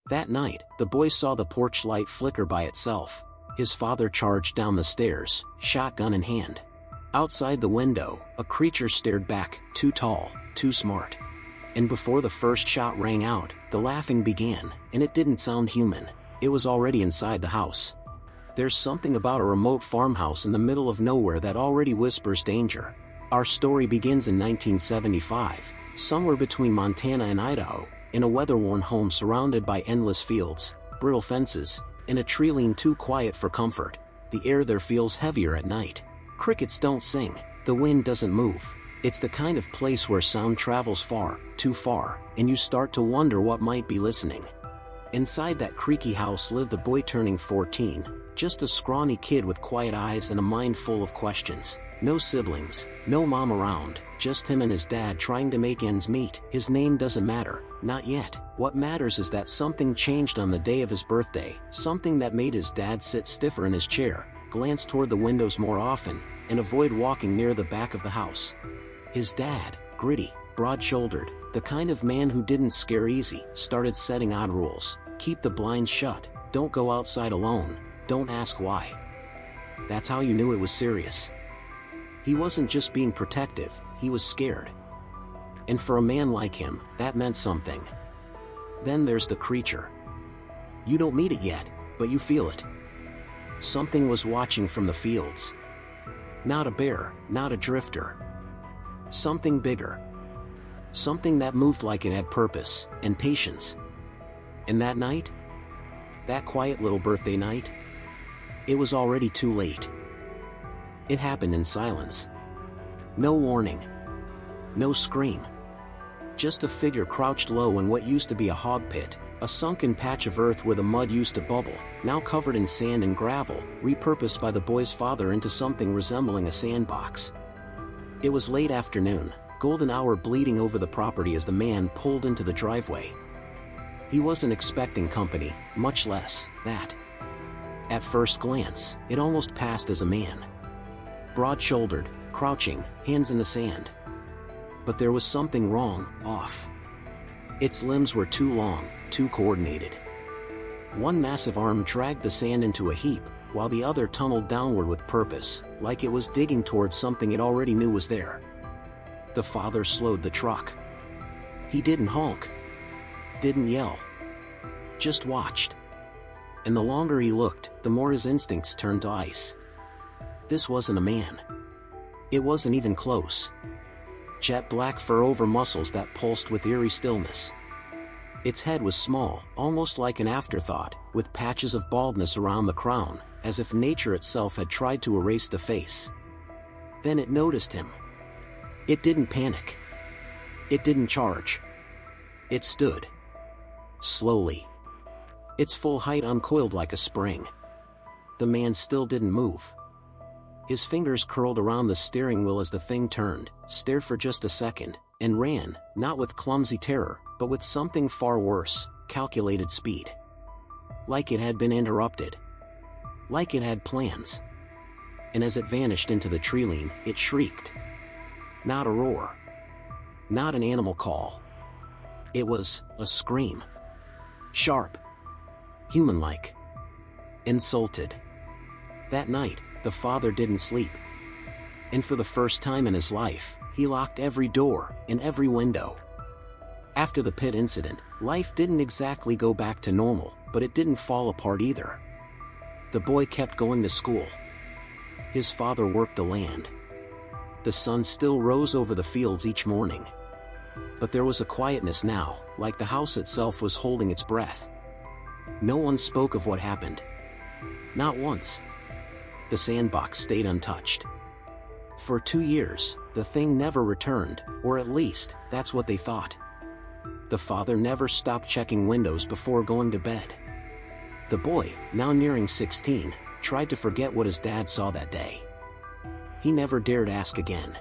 That night, the boy saw the porch light flicker by itself. His father charged down the stairs, shotgun in hand. Outside the window, a creature stared back, too tall, too smart. And before the first shot rang out, the laughing began, and it didn't sound human. It was already inside the house. There's something about a remote farmhouse in the middle of nowhere that already whispers danger. Our story begins in 1975, somewhere between Montana and Idaho, in a weather-worn home surrounded by endless fields, brittle fences, and a tree lean too quiet for comfort. The air there feels heavier at night. Crickets don't sing, the wind doesn't move. It's the kind of place where sound travels far, too far, and you start to wonder what might be listening. Inside that creaky house lived a boy turning 14, just a scrawny kid with quiet eyes and a mind full of questions. No siblings, no mom around, just him and his dad trying to make ends meet. His name doesn't matter, not yet. What matters is that something changed on the day of his birthday, something that made his dad sit stiffer in his chair, glance toward the windows more often, and avoid walking near the back of the house. His dad, gritty, broad-shouldered, the kind of man who didn't scare easy, started setting odd rules. Keep the blinds shut, don't go outside alone, don't ask why. That's how you knew it was serious. He wasn't just being protective, he was scared. And for a man like him, that meant something. Then there's the creature. You don't meet it yet, but you feel it. Something was watching from the fields. Not a bear, not a drifter. Something bigger. Something that moved like it had purpose and patience. And that night? That quiet little birthday night? It was already too late. It happened in silence. No warning. No scream. Just a figure crouched low in what used to be a hog pit, a sunken patch of earth where the mud used to bubble, now covered in sand and gravel, repurposed by the boy's father into something resembling a sandbox. It was late afternoon, golden hour bleeding over the property as the man pulled into the driveway. He wasn't expecting company, much less that. At first glance, it almost passed as a man. Broad-shouldered, crouching, hands in the sand. But there was something wrong, off. Its limbs were too long, too coordinated. One massive arm dragged the sand into a heap, while the other tunneled downward with purpose, like it was digging towards something it already knew was there. The father slowed the truck. He didn't honk. Didn't yell. Just watched. And the longer he looked, the more his instincts turned to ice. This wasn't a man. It wasn't even close. Jet black fur over muscles that pulsed with eerie stillness. Its head was small, almost like an afterthought, with patches of baldness around the crown, as if nature itself had tried to erase the face. Then it noticed him. It didn't panic. It didn't charge. It stood. Slowly. Its full height uncoiled like a spring. The man still didn't move. His fingers curled around the steering wheel as the thing turned, stared for just a second, and ran, not with clumsy terror, but with something far worse, calculated speed. Like it had been interrupted. Like it had plans. And as it vanished into the tree line, it shrieked. Not a roar. Not an animal call. It was a scream. Sharp. Human-like. Insulted. That night, the father didn't sleep. And for the first time in his life, he locked every door and every window. After the pit incident, life didn't exactly go back to normal, but it didn't fall apart either. The boy kept going to school. His father worked the land. The sun still rose over the fields each morning. But there was a quietness now, like the house itself was holding its breath. No one spoke of what happened. Not once. The sandbox stayed untouched. For 2 years, the thing never returned, or at least, that's what they thought. The father never stopped checking windows before going to bed. The boy, now nearing 16, tried to forget what his dad saw that day. He never dared ask again.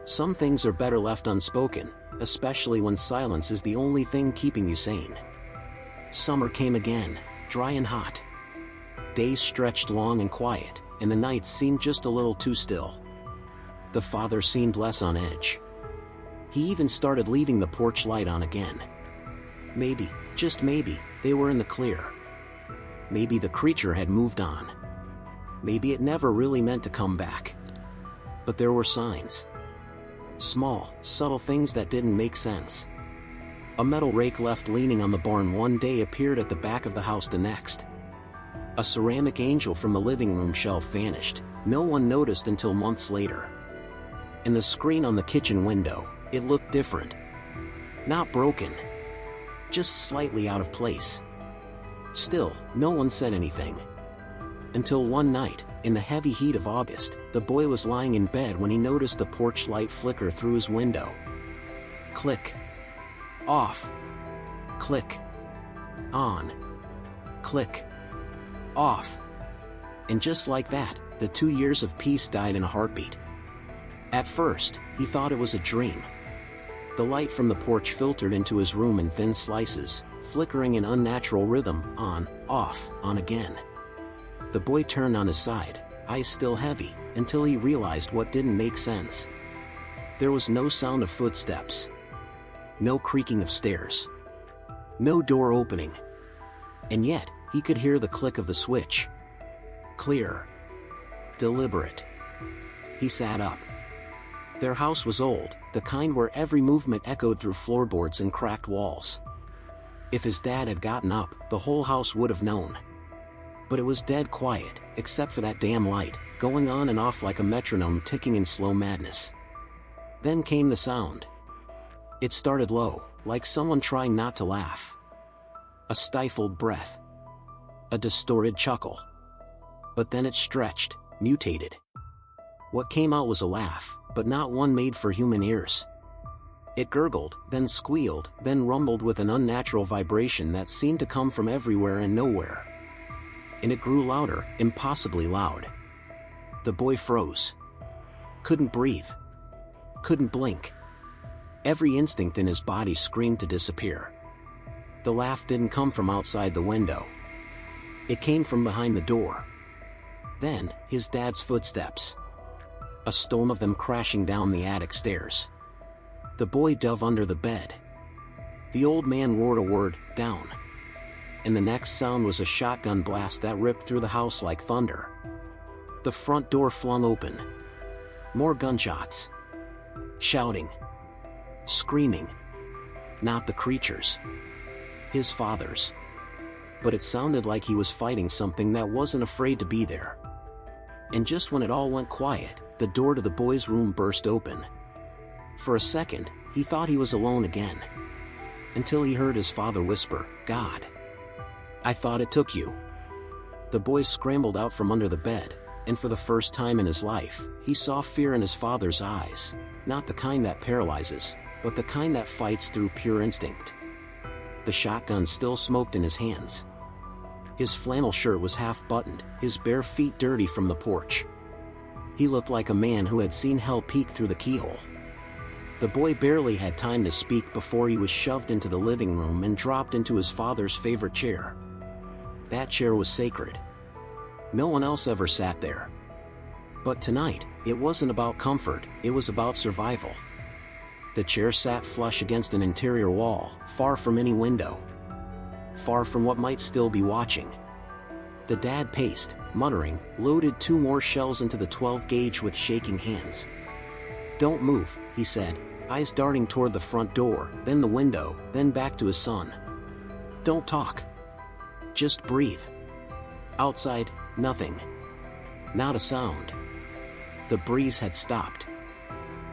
Some things are better left unspoken, especially when silence is the only thing keeping you sane. Summer came again, dry and hot. Days stretched long and quiet, and the nights seemed just a little too still. The father seemed less on edge. He even started leaving the porch light on again. Maybe, just maybe, They were in the clear. Maybe the creature had moved on. Maybe it never really meant to come back. But there were signs. Small, subtle things that didn't make sense. A metal rake left leaning on the barn one day appeared at the back of the house the next. A ceramic angel from the living room shelf vanished. No one noticed until months later. And the screen on the kitchen window, it looked different. Not broken. Just slightly out of place. Still, no one said anything. Until one night, in the heavy heat of August, the boy was lying in bed when he noticed the porch light flicker through his window. Click. Off. Click. On. Click. Off. And just like that, the 2 years of peace died in a heartbeat. At first, he thought it was a dream. The light from the porch filtered into his room in thin slices, flickering in unnatural rhythm, on, off, on again. The boy turned on his side, eyes still heavy, until he realized what didn't make sense. There was no sound of footsteps. No creaking of stairs. No door opening. And yet, he could hear the click of the switch. Clear. Deliberate. He sat up. Their house was old, the kind where every movement echoed through floorboards and cracked walls. If his dad had gotten up, the whole house would have known. But it was dead quiet, except for that damn light, going on and off like a metronome ticking in slow madness. Then came the sound. It started low, like someone trying not to laugh. A stifled breath. A distorted chuckle. But then it stretched, mutated. What came out was a laugh, but not one made for human ears. It gurgled, then squealed, then rumbled with an unnatural vibration that seemed to come from everywhere and nowhere. And it grew louder, impossibly loud. The boy froze. Couldn't breathe. Couldn't blink. Every instinct in his body screamed to disappear. The laugh didn't come from outside the window. It came from behind the door. Then, his dad's footsteps. A storm of them crashing down the attic stairs. The boy dove under the bed. The old man roared a word, down. And the next sound was a shotgun blast that ripped through the house like thunder. The front door flung open. More gunshots. Shouting. Screaming. Not the creatures. His father's. But it sounded like he was fighting something that wasn't afraid to be there. And just when it all went quiet, the door to the boy's room burst open. For a second, he thought he was alone again. Until he heard his father whisper, "God. I thought it took you." The boy scrambled out from under the bed, and for the first time in his life, he saw fear in his father's eyes, not the kind that paralyzes, but the kind that fights through pure instinct. The shotgun still smoked in his hands. His flannel shirt was half-buttoned, his bare feet dirty from the porch. He looked like a man who had seen hell peek through the keyhole. The boy barely had time to speak before he was shoved into the living room and dropped into his father's favorite chair. That chair was sacred. No one else ever sat there. But tonight, it wasn't about comfort, it was about survival. The chair sat flush against an interior wall, far from any window. Far from what might still be watching. The dad paced, muttering, loaded 2 more shells into the 12 gauge with shaking hands. "Don't move," he said, eyes darting toward the front door, then the window, then back to his son. "Don't talk. Just breathe." Outside, nothing. Not a sound. The breeze had stopped.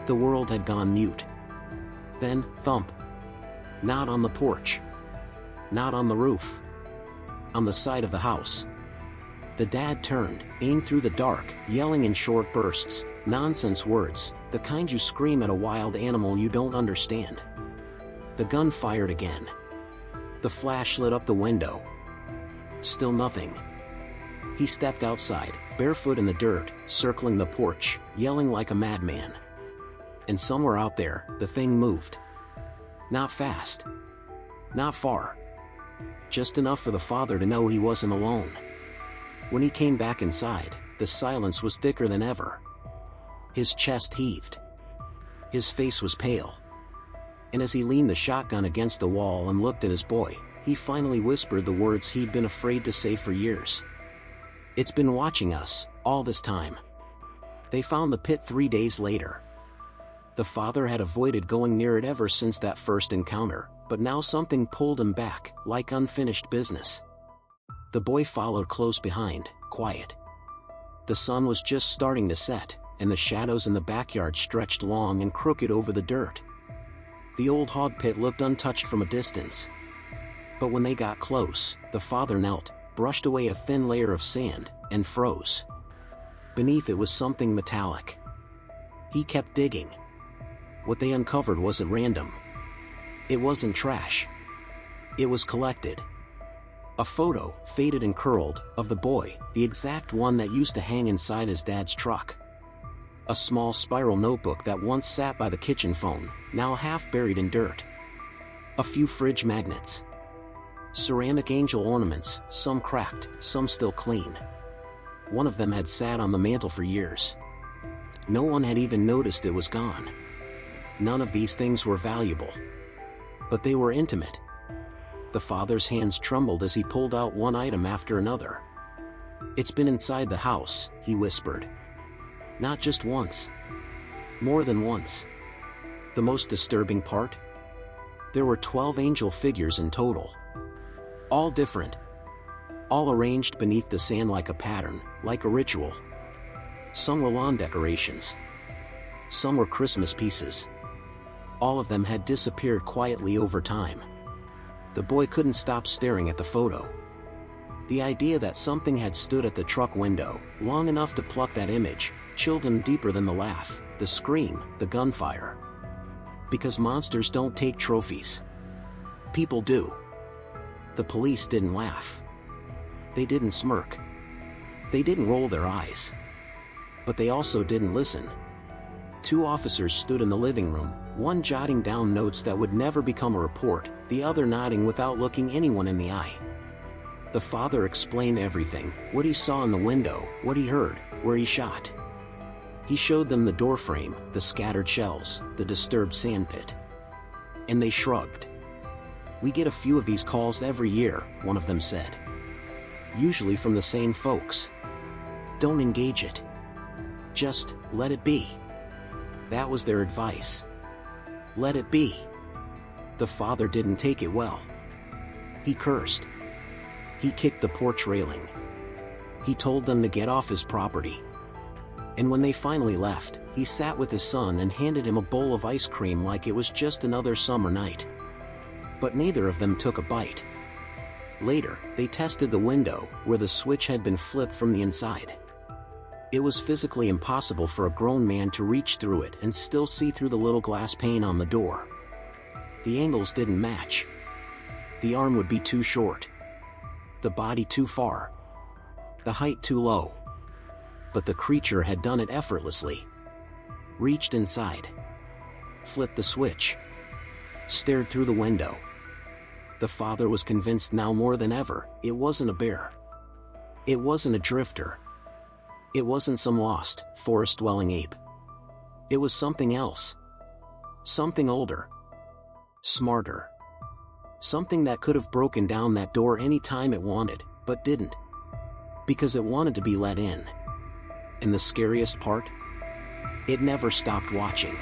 The world had gone mute. Then, thump. Not on the porch. Not on the roof. On the side of the house. The dad turned, aimed through the dark, yelling in short bursts, nonsense words, the kind you scream at a wild animal you don't understand. The gun fired again. The flash lit up the window. Still nothing. He stepped outside, barefoot in the dirt, circling the porch, yelling like a madman. And somewhere out there, the thing moved. Not fast. Not far. Just enough for the father to know he wasn't alone. When he came back inside, the silence was thicker than ever. His chest heaved. His face was pale. And as he leaned the shotgun against the wall and looked at his boy, he finally whispered the words he'd been afraid to say for years. "It's been watching us, all this time." They found the pit 3 days later. The father had avoided going near it ever since that first encounter, but now something pulled him back, like unfinished business. The boy followed close behind, quiet. The sun was just starting to set, and the shadows in the backyard stretched long and crooked over the dirt. The old hog pit looked untouched from a distance. But when they got close, the father knelt, brushed away a thin layer of sand, and froze. Beneath it was something metallic. He kept digging. What they uncovered wasn't random. It wasn't trash. It was collected. A photo, faded and curled, of the boy, the exact one that used to hang inside his dad's truck. A small spiral notebook that once sat by the kitchen phone, now half buried in dirt. A few fridge magnets. Ceramic angel ornaments, some cracked, some still clean. One of them had sat on the mantel for years. No one had even noticed it was gone. None of these things were valuable. But they were intimate. The father's hands trembled as he pulled out one item after another. "It's been inside the house," he whispered. "Not just once. More than once." The most disturbing part? There were 12 angel figures in total. All different. All arranged beneath the sand like a pattern, like a ritual. Some were lawn decorations. Some were Christmas pieces. All of them had disappeared quietly over time. The boy couldn't stop staring at the photo. The idea that something had stood at the truck window, long enough to pluck that image, chilled him deeper than the laugh, the scream, the gunfire. Because monsters don't take trophies. People do. The police didn't laugh. They didn't smirk. They didn't roll their eyes. But they also didn't listen. 2 officers stood in the living room, one jotting down notes that would never become a report, the other nodding without looking anyone in the eye. The father explained everything, what he saw in the window, what he heard, where he shot. He showed them the doorframe, the scattered shells, the disturbed sandpit. And they shrugged. "We get a few of these calls every year," one of them said. "Usually from the same folks. Don't engage it. Just let it be." That was their advice. Let it be. The father didn't take it well. He cursed. He kicked the porch railing. He told them to get off his property. And when they finally left, he sat with his son and handed him a bowl of ice cream like it was just another summer night. But neither of them took a bite. Later, they tested the window, where the switch had been flipped from the inside. It was physically impossible for a grown man to reach through it and still see through the little glass pane on the door. The angles didn't match. The arm would be too short. The body too far. The height too low. But the creature had done it effortlessly. Reached inside. Flipped the switch. Stared through the window. The father was convinced now more than ever, it wasn't a bear. It wasn't a drifter. It wasn't some lost, forest-dwelling ape. It was something else. Something older. Smarter. Something that could have broken down that door any time it wanted, but didn't. Because it wanted to be let in. And the scariest part? It never stopped watching.